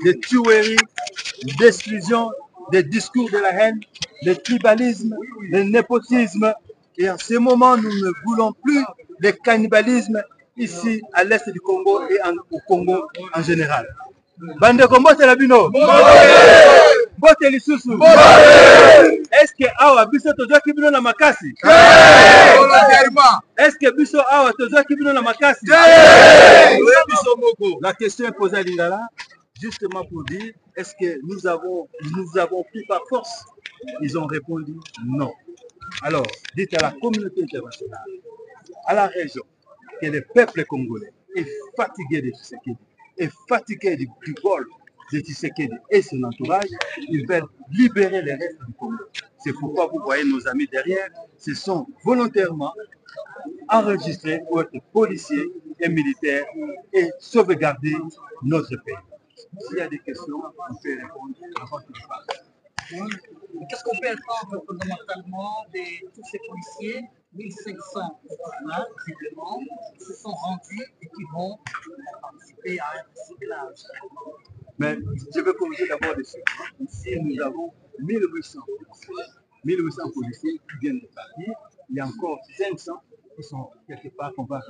des tueries, d'exclusion, des discours de la haine, le tribalisme, le népotisme. Et en ce moment, nous ne voulons plus de cannibalisme ici à l'est du Congo et au Congo en général. Bande Combo, c'est la bino. Bote lisusu. Est-ce que awa biso tozo kibino na makasi? Est-ce que biso awa tozo kibino na makasi? La question est posée à Lingala justement pour dire est-ce que nous avons pris par force? Ils ont répondu non. Alors, dites à la communauté internationale, à la région, que le peuple congolais est fatigué de Tshisekedi, est fatigué du golfe de Tshisekedi et son entourage. Ils veulent libérer les restes du Congo. C'est pourquoi vous voyez nos amis derrière, se sont volontairement enregistrés pour être policiers et militaires et sauvegarder notre pays. S'il y a des questions, on peut répondre avant que je parle. Qu'est-ce qu'on peut attendre fondamentalement de tous ces policiers? 1500 visiblement se sont rendus et qui vont participer à un ciblage. Mais je vais commencer d'abord dessus. Ici, nous avons 1800 policiers qui viennent de partir. Il y a encore 500 qui sont quelque part qu'on va